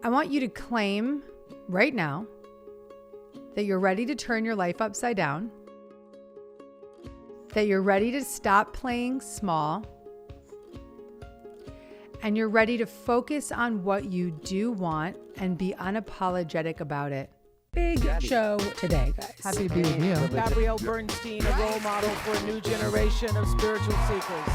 I want you to claim right now that you're ready to turn your life upside down, that you're ready to stop playing small, and you're ready to focus on what you do want and be unapologetic about it. Big show today, guys. Happy to be with you. Gabrielle Bernstein, a role model for a new generation of spiritual seekers.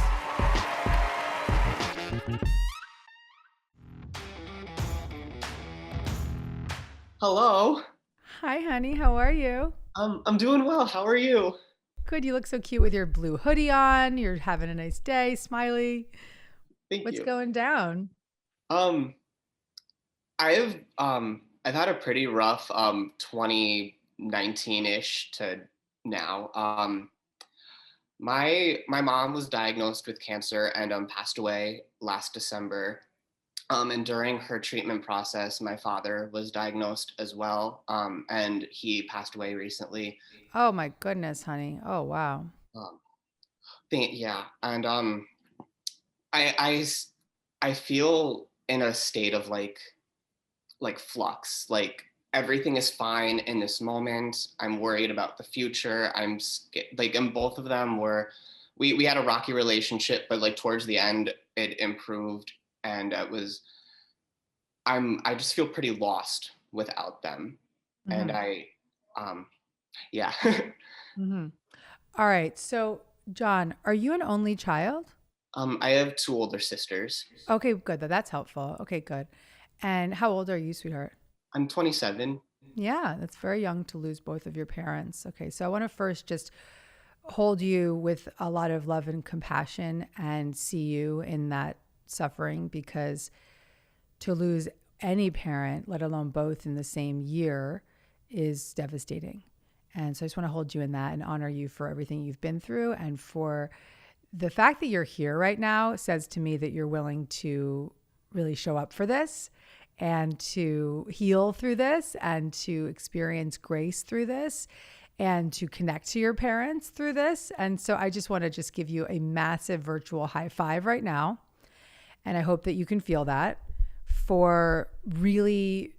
Hello. Hi, honey. How are you? I'm doing well. How are you? Good. You look so cute with your blue hoodie on. You're having a nice day. Smiley. Thank What's you. going down? I've had a pretty rough 2019-ish to now. My mom was diagnosed with cancer and passed away last December. And during her treatment process, my father was diagnosed as well, and he passed away recently. Oh my goodness, honey. Oh wow. Um, yeah, and I feel in a state of like flux. Like everything is fine in this moment. I'm worried about the future. And both of them were. We had a rocky relationship, but like towards the end, it improved, and I just feel pretty lost without them. Mm-hmm. And yeah. Mm-hmm. All right. So, John, are you an only child? I have two older sisters. Okay, good. That's helpful. Okay, good. And how old are you, sweetheart? I'm 27. Yeah, that's very young to lose both of your parents. Okay, so I want to first just hold you with a lot of love and compassion and see you in that suffering, because to lose any parent, let alone both in the same year, is devastating. And so I just want to hold you in that and honor you for everything you've been through. And for the fact that you're here right now says to me that you're willing to really show up for this and to heal through this and to experience grace through this and to connect to your parents through this. And so I just want to just give you a massive virtual high five right now. And I hope that you can feel that, for really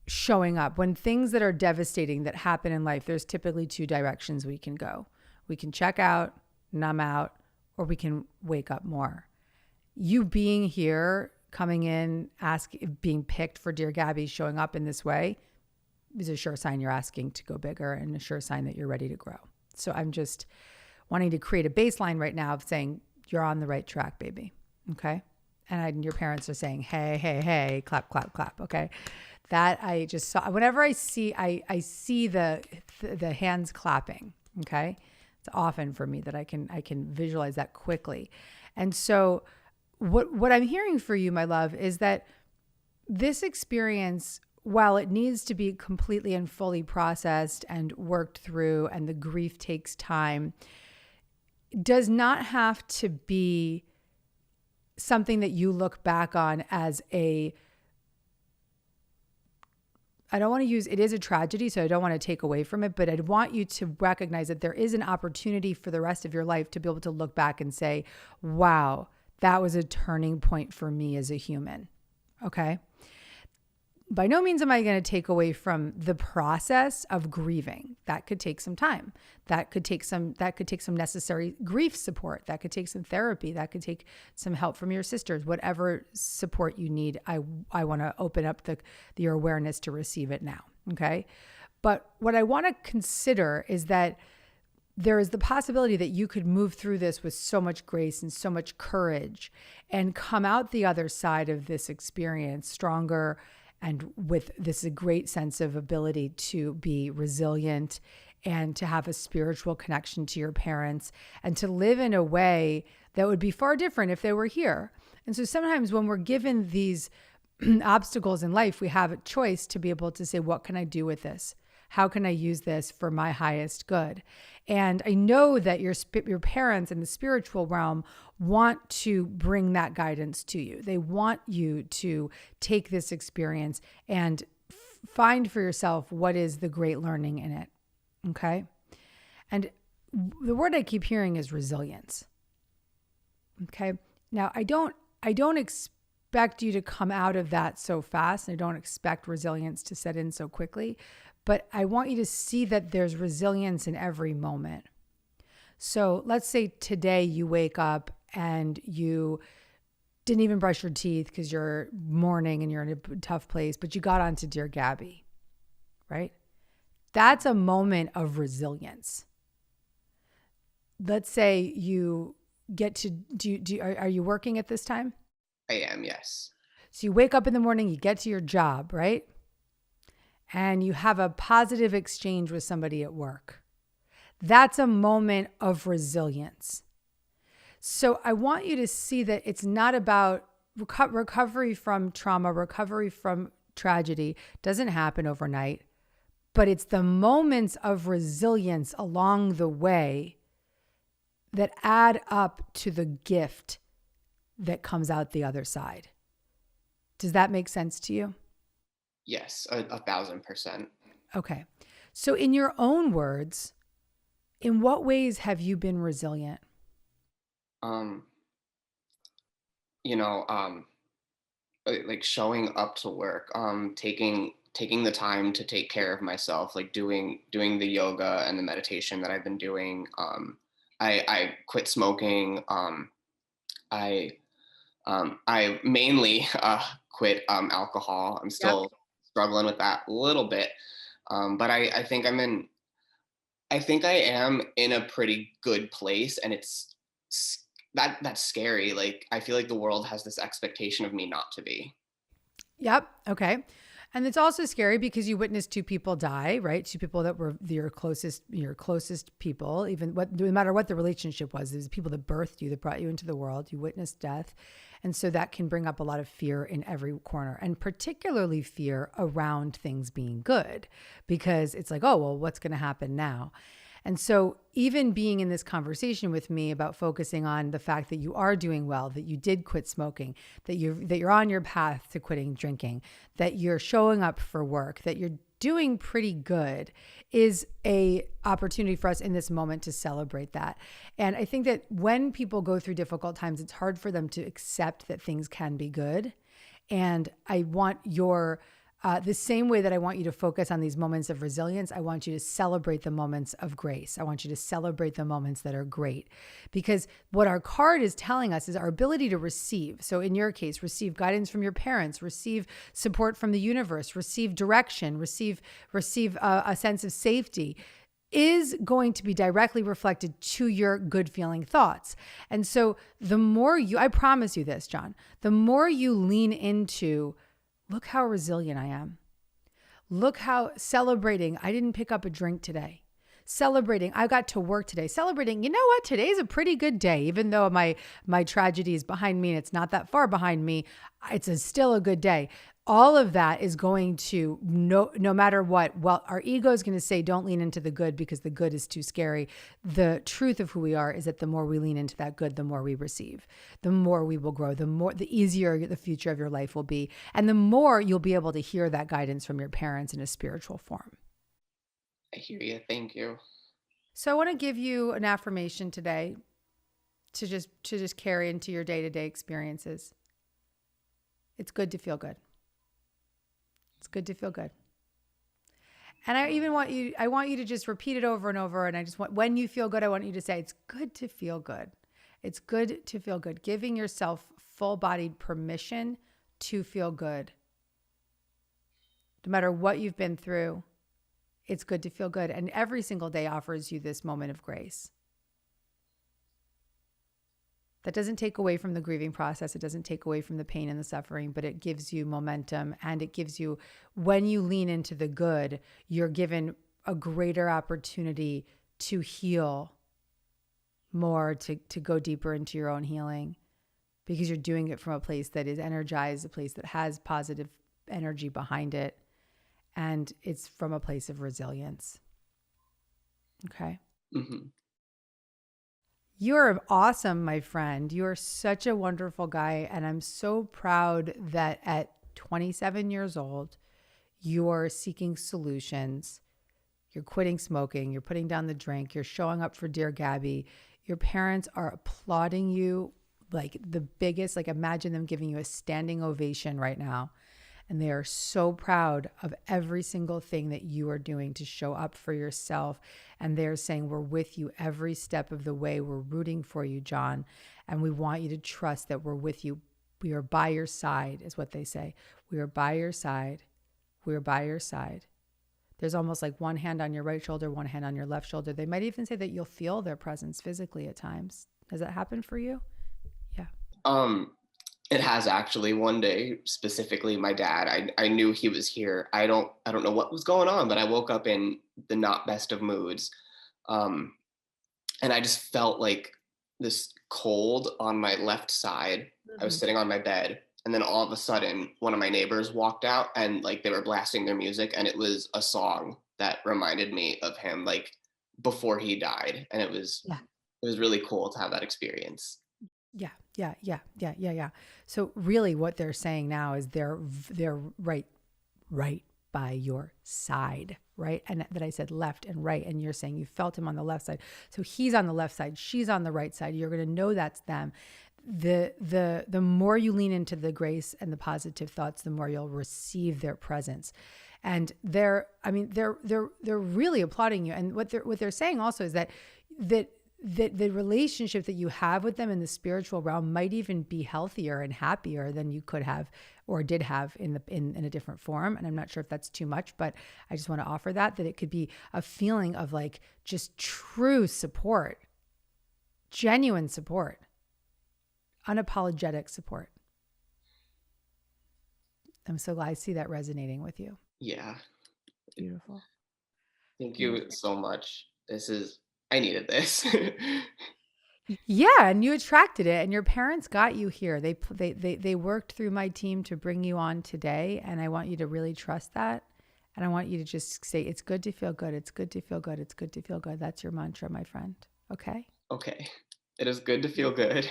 showing up. When things that are devastating that happen in life, there's typically two directions we can go. We can check out, numb out, or we can wake up more. You being here, coming in, being picked for Dear Gabby, showing up in this way is a sure sign you're asking to go bigger and a sure sign that you're ready to grow. So I'm just wanting to create a baseline right now of saying you're on the right track, baby. Okay? And your parents are saying, hey, hey, hey, clap, clap, clap. Okay. That I just saw. Whenever I see the hands clapping. Okay. It's often for me that I can visualize that quickly. And so what I'm hearing for you, my love, is that this experience, while it needs to be completely and fully processed and worked through, and the grief takes time, does not have to be something that you look back on as I don't want to use, it is a tragedy, so I don't want to take away from it, but I'd want you to recognize that there is an opportunity for the rest of your life to be able to look back and say, wow, that was a turning point for me as a human. Okay. By no means am I going to take away from the process of grieving. That could take some time. That could take some necessary grief support. That could take some therapy. That could take some help from your sisters. Whatever support you need, I want to open up your awareness to receive it now. Okay. But what I want to consider is that there is the possibility that you could move through this with so much grace and so much courage and come out the other side of this experience stronger, and with this a great sense of ability to be resilient and to have a spiritual connection to your parents and to live in a way that would be far different if they were here. And so sometimes when we're given these obstacles in life, we have a choice to be able to say, what can I do with this? How can I use this for my highest good? And I know that your parents in the spiritual realm want to bring that guidance to you. They want you to take this experience and find for yourself what is the great learning in it. Okay? And the word I keep hearing is resilience. Okay? Now, I don't expect expect you to come out of that so fast. I don't expect resilience to set in so quickly, but I want you to see that there's resilience in every moment. So let's say today you wake up and you didn't even brush your teeth because you're mourning and you're in a tough place, but you got onto Dear Gabby, right? That's a moment of resilience. Let's say you get to, are you working at this time? I am, yes. So you wake up in the morning, you get to your job, right? And you have a positive exchange with somebody at work. That's a moment of resilience. So I want you to see that it's not about recovery from trauma, recovery from tragedy. Doesn't happen overnight, but it's the moments of resilience along the way that add up to the gift that comes out the other side. Does that make sense to you? Yes, 1,000%. Okay. So in your own words, in what ways have you been resilient? Like showing up to work, taking the time to take care of myself, like doing the yoga and the meditation that I've been doing. I quit smoking. I I mainly quit alcohol. I'm Yep. still struggling with that a little bit, but I think I am in a pretty good place, and that's scary. Like I feel like the world has this expectation of me not to be. Yep. Okay. And it's also scary because you witnessed two people die, right? Two people that were your closest people, even no matter what the relationship was, it was the people that birthed you, that brought you into the world. You witnessed death. And so that can bring up a lot of fear in every corner, and particularly fear around things being good, because it's like, oh, well, what's going to happen now? And so even being in this conversation with me about focusing on the fact that you are doing well, that you did quit smoking, that you're on your path to quitting drinking, that you're showing up for work, that you're doing pretty good, is a opportunity for us in this moment to celebrate that. And I think that when people go through difficult times, it's hard for them to accept that things can be good. And I want the same way that I want you to focus on these moments of resilience, I want you to celebrate the moments of grace. I want you to celebrate the moments that are great, because what our card is telling us is our ability to receive. So in your case, receive guidance from your parents, receive support from the universe, receive direction, receive a sense of safety, is going to be directly reflected to your good feeling thoughts. And so the more I promise you this, John, the more you lean into, look how resilient I am. Look how celebrating, I didn't pick up a drink today. Celebrating, I got to work today. Celebrating, you know what? Today's a pretty good day. Even though my tragedy is behind me and it's not that far behind me, still a good day. All of that is going to, no matter what, well, our ego is going to say, don't lean into the good because the good is too scary. The truth of who we are is that the more we lean into that good, the more we receive, the more we will grow, the easier the future of your life will be. And the more you'll be able to hear that guidance from your parents in a spiritual form. I hear you. Thank you. So I want to give you an affirmation today to just carry into your day-to-day experiences. It's good to feel good. It's good to feel good. And I want you to just repeat it over and over. And when you feel good, I want you to say, it's good to feel good. It's good to feel good. Giving yourself full-bodied permission to feel good. No matter what you've been through, it's good to feel good. And every single day offers you this moment of grace. That doesn't take away from the grieving process. It doesn't take away from the pain and the suffering, but it gives you momentum, and it gives you, when you lean into the good, you're given a greater opportunity to heal more, to go deeper into your own healing, because you're doing it from a place that is energized, a place that has positive energy behind it, and it's from a place of resilience. Okay? Mm-hmm. You're awesome, my friend. You're such a wonderful guy. And I'm so proud that at 27 years old, you're seeking solutions. You're quitting smoking. You're putting down the drink. You're showing up for Dear Gabby. Your parents are applauding you like the biggest, like imagine them giving you a standing ovation right now. And they are so proud of every single thing that you are doing to show up for yourself. And they're saying, we're with you every step of the way. We're rooting for you, John. And we want you to trust that we're with you. We are by your side, is what they say. We are by your side. We are by your side. There's almost like one hand on your right shoulder, one hand on your left shoulder. They might even say that you'll feel their presence physically at times. Has that happened for you? Yeah. It has actually. One day, specifically, my dad, I knew he was here. I don't know what was going on, but I woke up in the not best of moods. And I just felt like this cold on my left side. I was sitting on my bed, and then all of a sudden, one of my neighbors walked out, and like they were blasting their music, and it was a song that reminded me of him, like before he died. And Yeah. it was really cool to have that experience. Yeah. So really what they're saying now is they're right by your side, right? And that I said left and right, and you're saying you felt him on the left side. So he's on the left side, she's on the right side. You're going to know that's them. The more you lean into the grace and the positive thoughts, the more you'll receive their presence. And they're really applauding you. And what they're saying also is that the relationship that you have with them in the spiritual realm might even be healthier and happier than you could have or did have in a different form. And I'm not sure if that's too much, but I just want to offer that it could be a feeling of like just true support, genuine support, unapologetic support. I'm so glad I see that resonating with you. Yeah. Beautiful. Thank you so much. I needed this. Yeah, and you attracted it, and your parents got you here. They worked through my team to bring you on today, and I want you to really trust that. And I want you to just say, it's good to feel good. It's good to feel good. It's good to feel good. That's your mantra, my friend. Okay? Okay. It is good to feel good.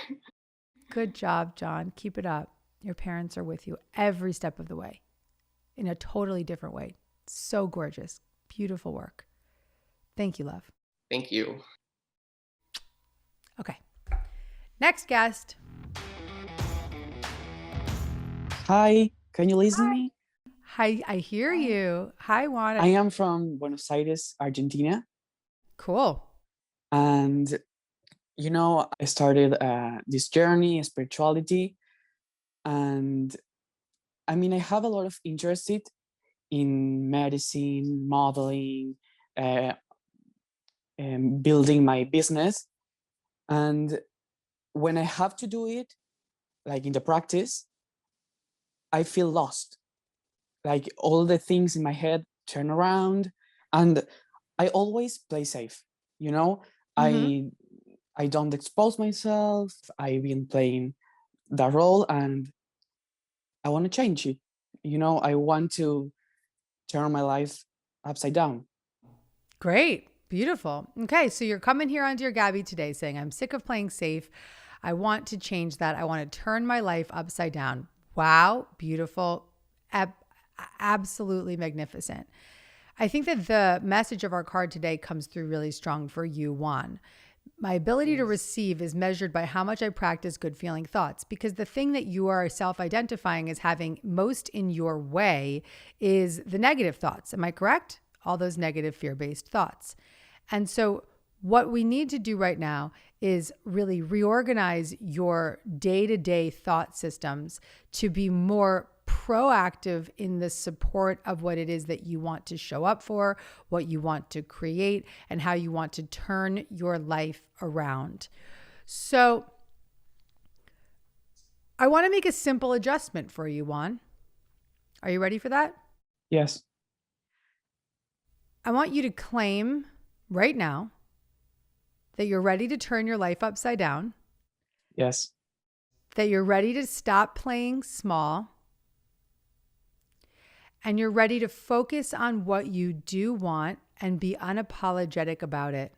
Good job, John. Keep it up. Your parents are with you every step of the way in a totally different way. So gorgeous. Beautiful work. Thank you, love. Thank you. Okay. Next guest. Hi, can you listen to me? Hi, I hear you. Hi, Juan. I am from Buenos Aires, Argentina. Cool. And, I started this journey, spirituality. And I have a lot of interest in medicine, modeling, building my business. And when I have to do it, like in the practice, I feel lost. Like all the things in my head turn around, and I always play safe. Mm-hmm. I don't expose myself. I've been playing that role, and I want to change it. I want to turn my life upside down. Great. Beautiful. Okay. So you're coming here on Dear Gabby today saying, I'm sick of playing safe. I want to change that. I want to turn my life upside down. Wow. Beautiful. Absolutely magnificent. I think that the message of our card today comes through really strong for you, Juan. My ability to receive is measured by how much I practice good feeling thoughts, because the thing that you are self-identifying as having most in your way is the negative thoughts. Am I correct? All those negative fear-based thoughts. And so what we need to do right now is really reorganize your day-to-day thought systems to be more proactive in the support of what it is that you want to show up for, what you want to create, and how you want to turn your life around. So I want to make a simple adjustment for you, Juan. Are you ready for that? Yes. I want you to claim right now that you're ready to turn your life upside down. Yes. That you're ready to stop playing small. And you're ready to focus on what you do want and be unapologetic about it.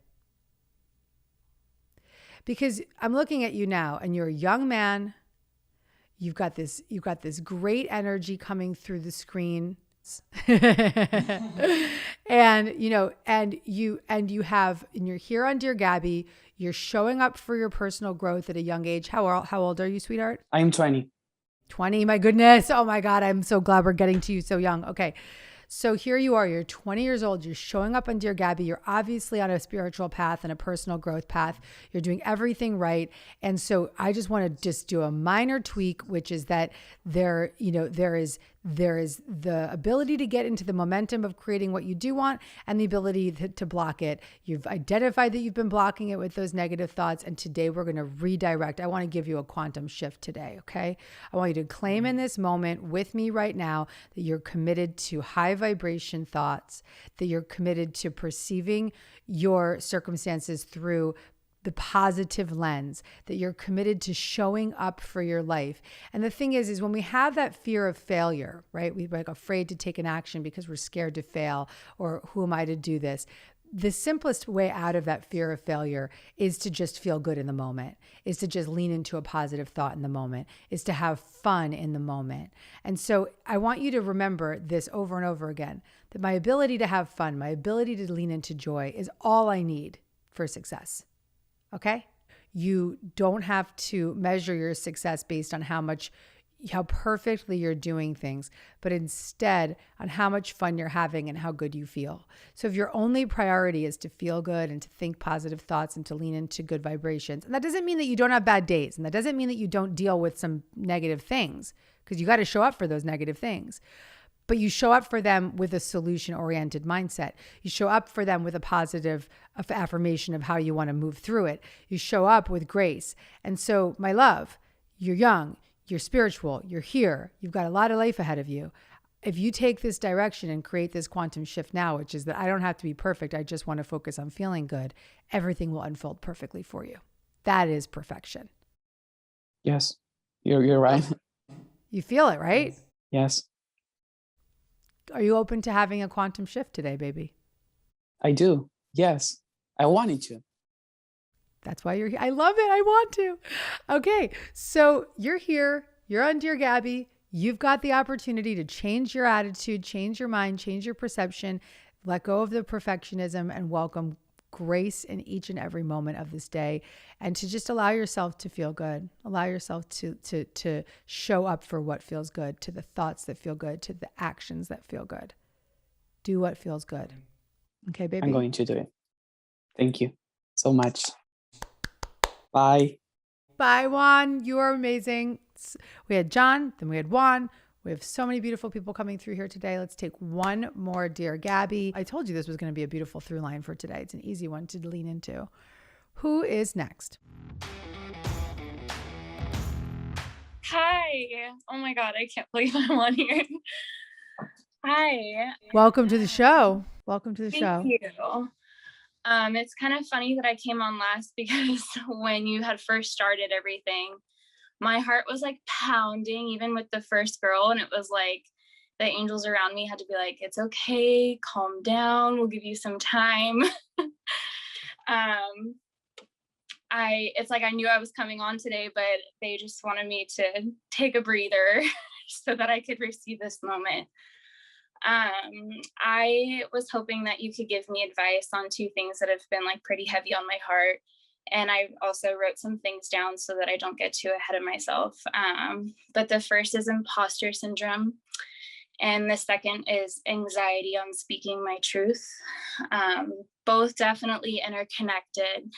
Because I'm looking at you now, and you're a young man. You've got this great energy coming through the screen. And you're here on Dear Gabby, you're showing up for your personal growth at a young age. How old are you, sweetheart? I am 20. 20, my goodness. Oh my God. I'm so glad we're getting to you so young. Okay. So here you are, you're 20 years old, you're showing up on Dear Gabby, you're obviously on a spiritual path and a personal growth path, you're doing everything right. And so I just want to just do a minor tweak, which is that there is the ability to get into the momentum of creating what you do want and the ability to block it. You've identified that you've been blocking it with those negative thoughts. And today we're going to redirect. I want to give you a quantum shift today. Okay. I want you to claim in this moment with me right now that you're committed to high vibration thoughts, that you're committed to perceiving your circumstances through the positive lens, that you're committed to showing up for your life. And the thing is when we have that fear of failure, right? We're like afraid to take an action because we're scared to fail, or who am I to do this? The simplest way out of that fear of failure is to just feel good in the moment, is to just lean into a positive thought in the moment, is to have fun in the moment. And so I want you to remember this over and over again, that my ability to have fun, my ability to lean into joy is all I need for success. Okay? You don't have to measure your success based on how perfectly you're doing things, but instead on how much fun you're having and how good you feel. So if your only priority is to feel good and to think positive thoughts and to lean into good vibrations, and that doesn't mean that you don't have bad days, and that doesn't mean that you don't deal with some negative things, because you got to show up for those negative things. But you show up for them with a solution-oriented mindset. You show up for them with a positive affirmation of how you want to move through it. You show up with grace. And so, my love, you're young, you're spiritual, you're here, you've got a lot of life ahead of you. If you take this direction and create this quantum shift now, which is that I don't have to be perfect, I just want to focus on feeling good, everything will unfold perfectly for you. That is perfection. Yes, you're right. You feel it, right? Yes. Are you open to having a quantum shift today, baby? I do. Yes. I wanted to. That's why you're here. I love it. I want to. Okay. So you're here. You're on Dear Gabby. You've got the opportunity to change your attitude, change your mind, change your perception, let go of the perfectionism, and welcome grace in each and every moment of this day, and to just allow yourself to feel good. Allow yourself to show up for what feels good, to the thoughts that feel good, to the actions that feel good. Do what feels good. Okay, baby? I'm going to do it. Thank you so much. Bye. Bye, Juan. You are amazing. We had John, then we had Juan. We have so many beautiful people coming through here today. Let's take one more Dear Gabby. I told you this was going to be a beautiful through line for today. It's an easy one to lean into. Who is next? Hi. Oh my God, I can't believe I'm on here. Hi. Welcome to the show. Welcome to the show. Thank you. It's kind of funny that I came on last because when you had first started everything, my heart was like pounding even with the first girl, and it was like the angels around me had to be like, it's okay, calm down, we'll give you some time. It's like I knew I was coming on today, but they just wanted me to take a breather so that I could receive this moment. I was hoping that you could give me advice on two things that have been like pretty heavy on my heart. And I also wrote some things down so that I don't get too ahead of myself. But the first is imposter syndrome. And the second is anxiety on speaking my truth. Both definitely interconnected.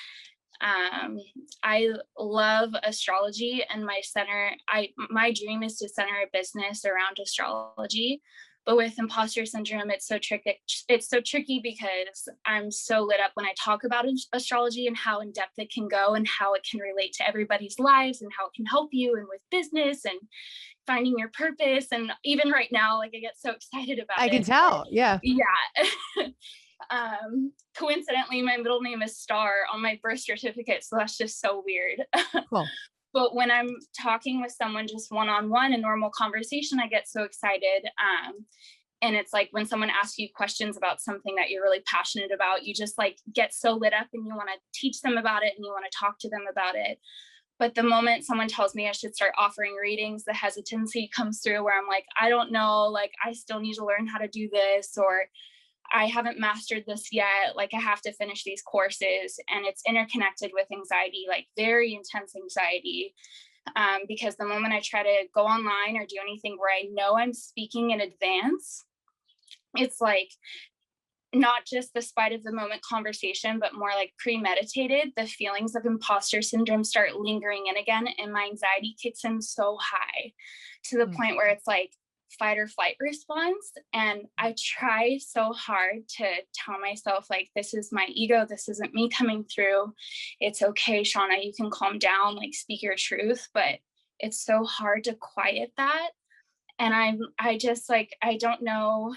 I love astrology, and my dream is to center a business around astrology. But with imposter syndrome, it's so tricky because I'm so lit up when I talk about astrology and how in depth it can go and how it can relate to everybody's lives and how it can help you and with business and finding your purpose. And even right now, like I get so excited about it. I can tell. Yeah. Yeah. Coincidentally, my middle name is Star on my birth certificate. So that's just so weird. Cool. But when I'm talking with someone just one-on-one, a normal conversation, I get so excited. And it's like when someone asks you questions about something that you're really passionate about, you just like get so lit up and you want to teach them about it and you want to talk to them about it. But the moment someone tells me I should start offering readings, the hesitancy comes through where I'm like, I don't know, like, I still need to learn how to do this, or I haven't mastered this yet. Like, I have to finish these courses. And it's interconnected with anxiety, like very intense anxiety. Because the moment I try to go online or do anything where I know I'm speaking in advance, it's like not just the spite of the moment conversation, but more like premeditated. The feelings of imposter syndrome start lingering in again, and my anxiety kicks in so high to the point where it's like fight or flight response. And I try so hard to tell myself, like, this is my ego, this isn't me coming through, it's okay, Shauna, you can calm down, like, speak your truth. But it's so hard to quiet that. And I just like, I don't know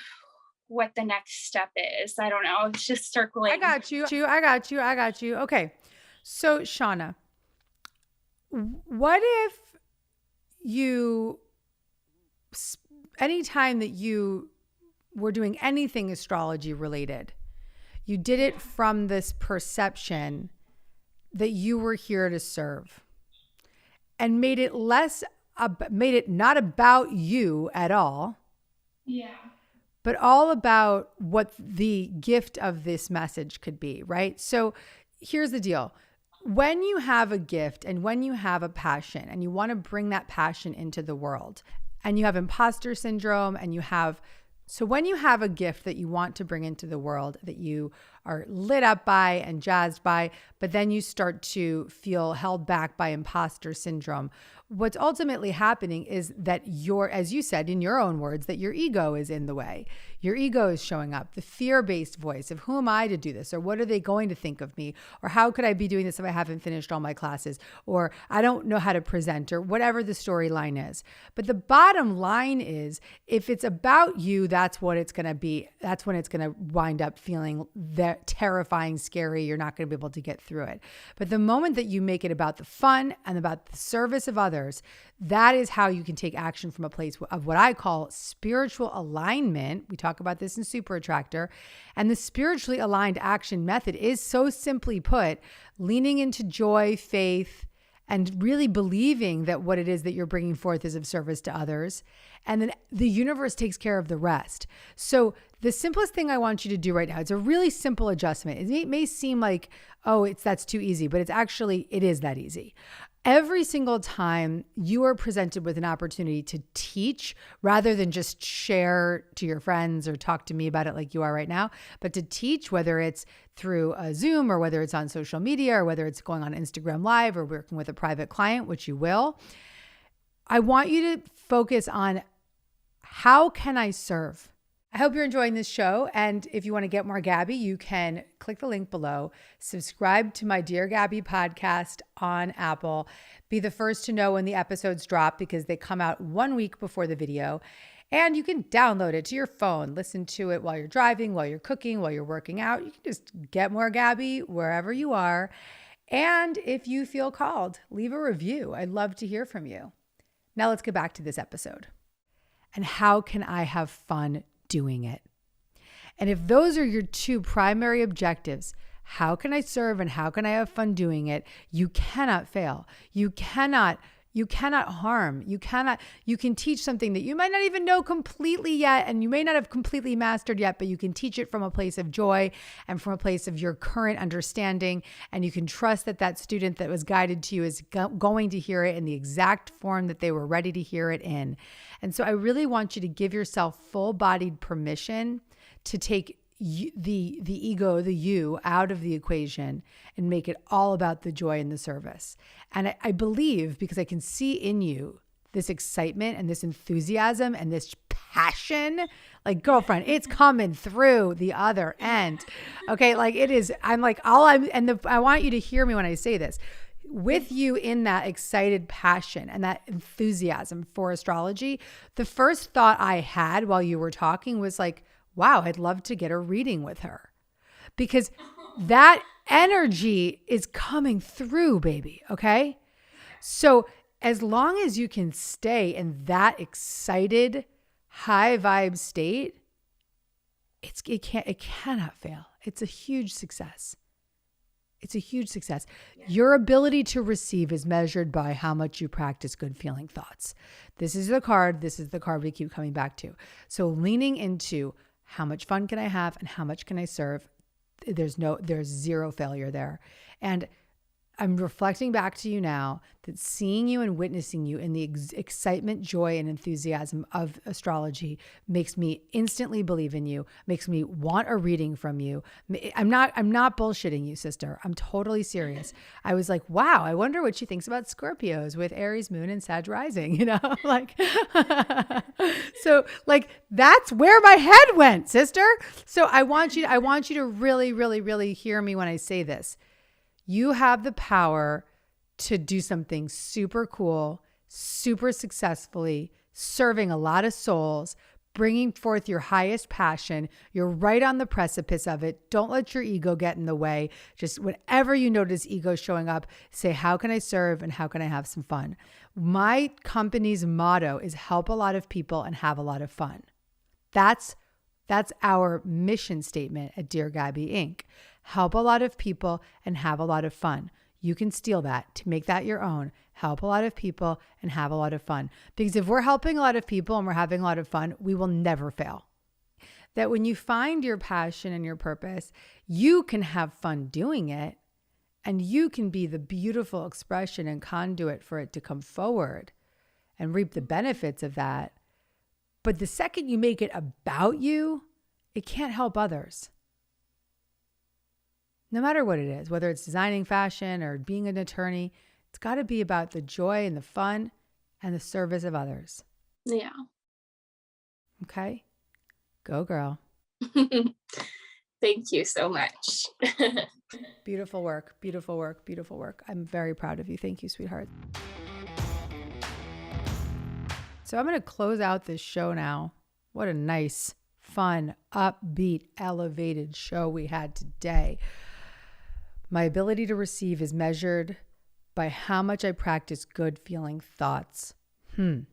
what the next step is. I don't know. It's just circling. I got you. Okay. So Shauna, what if you, anytime that you were doing anything astrology related, you did it from this perception that you were here to serve, and made it not about you at all. Yeah. But all about what the gift of this message could be, right? So here's the deal. When you have a gift and when you have a passion and you want to bring that passion into the world, and you have imposter syndrome and so when you have a gift that you want to bring into the world that you are lit up by and jazzed by, but then you start to feel held back by imposter syndrome, what's ultimately happening is that as you said in your own words, that your ego is in the way. Your ego is showing up, the fear-based voice of who am I to do this? Or what are they going to think of me? Or how could I be doing this if I haven't finished all my classes? Or I don't know how to present, or whatever the storyline is. But the bottom line is, if it's about you, that's what it's going to be. That's when it's going to wind up feeling that terrifying, scary. You're not going to be able to get through it. But the moment that you make it about the fun and about the service of others, that is how you can take action from a place of what I call spiritual alignment. We talk about this in Super Attractor. And the spiritually aligned action method is, so simply put, leaning into joy, faith, and really believing that what it is that you're bringing forth is of service to others. And then the universe takes care of the rest. So the simplest thing I want you to do right now, it's a really simple adjustment. It may seem like, oh, that's too easy, but it is that easy. Every single time you are presented with an opportunity to teach, rather than just share to your friends or talk to me about it like you are right now, but to teach, whether it's through a Zoom or whether it's on social media or whether it's going on Instagram Live or working with a private client, which you will, I want you to focus on, how can I serve? I hope you're enjoying this show. And if you want to get more Gabby, you can click the link below, subscribe to my Dear Gabby podcast on Apple, be the first to know when the episodes drop because they come out 1 week before the video. And you can download it to your phone, listen to it while you're driving, while you're cooking, while you're working out. You can just get more Gabby wherever you are. And if you feel called, leave a review. I'd love to hear from you. Now let's get back to this episode. And how can I have fun doing it? And if those are your two primary objectives, how can I serve and how can I have fun doing it? You cannot fail. You cannot harm. You can teach something that you might not even know completely yet, and you may not have completely mastered yet, but you can teach it from a place of joy and from a place of your current understanding. And you can trust that that student that was guided to you is going to hear it in the exact form that they were ready to hear it in. And so I really want you to give yourself full-bodied permission to take the ego, the you, out of the equation and make it all about the joy and the service. And I believe, because I can see in you this excitement and this enthusiasm and this passion, like, girlfriend, it's coming through the other end. Okay. Like it is, I want you to hear me when I say this. With you in that excited passion and that enthusiasm for astrology, the first thought I had while you were talking was like, wow, I'd love to get a reading with her, because that energy is coming through, baby. Okay. So as long as you can stay in that excited, high vibe state, it cannot fail. It's a huge success. It's a huge success. Your ability to receive is measured by how much you practice good feeling thoughts. This is the card. This is the card we keep coming back to. So leaning into how much fun can I have and how much can I serve? There's zero failure there. And I'm reflecting back to you now that seeing you and witnessing you in the excitement, joy, and enthusiasm of astrology makes me instantly believe in you, makes me want a reading from you. I'm not bullshitting you, sister. I'm totally serious. I was like, wow, I wonder what she thinks about Scorpios with Aries moon and Sag rising, like, so like, that's where my head went, sister. So I want you to really, really, really hear me when I say this. You have the power to do something super cool, super successfully, serving a lot of souls, bringing forth your highest passion. You're right on the precipice of it. Don't let your ego get in the way. Just whenever you notice ego showing up, say, how can I serve and how can I have some fun? My company's motto is help a lot of people and have a lot of fun. That's our mission statement at Dear Gabby Inc. Help a lot of people and have a lot of fun. You can steal that to make that your own. Help a lot of people and have a lot of fun. Because if we're helping a lot of people and we're having a lot of fun, we will never fail. That when you find your passion and your purpose, you can have fun doing it, and you can be the beautiful expression and conduit for it to come forward and reap the benefits of that. But the second you make it about you, it can't help others. No matter what it is, whether it's designing fashion or being an attorney, it's got to be about the joy and the fun and the service of others. Yeah. Okay? Go, girl. Thank you so much. Beautiful work, beautiful work, beautiful work. I'm very proud of you. Thank you, sweetheart. So I'm going to close out this show now. What a nice, fun, upbeat, elevated show we had today. My ability to receive is measured by how much I practice good feeling thoughts. The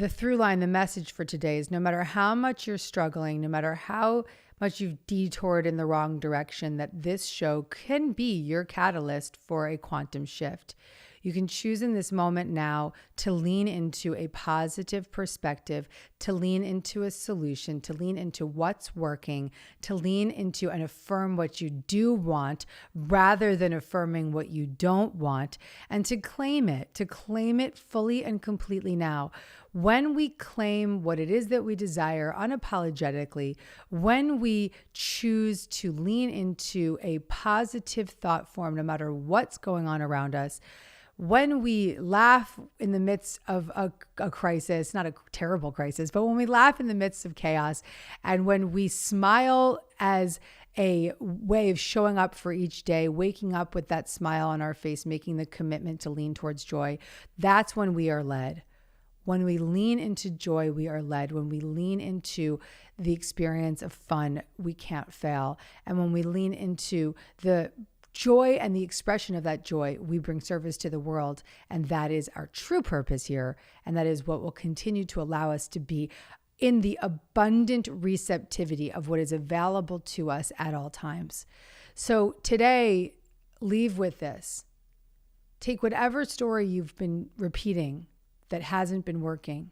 through line, the message for today is no matter how much you're struggling, no matter how much you've detoured in the wrong direction, that this show can be your catalyst for a quantum shift. You can choose in this moment now to lean into a positive perspective, to lean into a solution, to lean into what's working, to lean into and affirm what you do want rather than affirming what you don't want, and to claim it fully and completely now. When we claim what it is that we desire unapologetically, when we choose to lean into a positive thought form, no matter what's going on around us, when we laugh in the midst of a crisis, not a terrible crisis, but when we laugh in the midst of chaos, and when we smile as a way of showing up for each day, waking up with that smile on our face, making the commitment to lean towards joy, that's when we are led. When we lean into joy, we are led. When we lean into the experience of fun, we can't fail. And when we lean into the joy and the expression of that joy, we bring service to the world. And that is our true purpose here. And that is what will continue to allow us to be in the abundant receptivity of what is available to us at all times. So today, leave with this. Take whatever story you've been repeating that hasn't been working,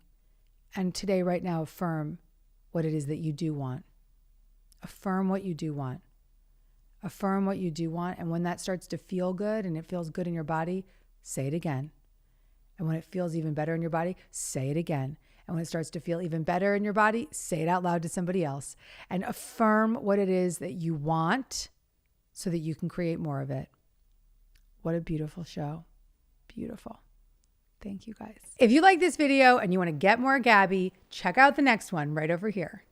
and today, right now, affirm what it is that you do want. Affirm what you do want. Affirm what you do want. And when that starts to feel good and it feels good in your body, say it again. And when it feels even better in your body, say it again. And when it starts to feel even better in your body, say it out loud to somebody else. And affirm what it is that you want so that you can create more of it. What a beautiful show. Beautiful. Thank you, guys. If you like this video and you want to get more Gabby, check out the next one right over here.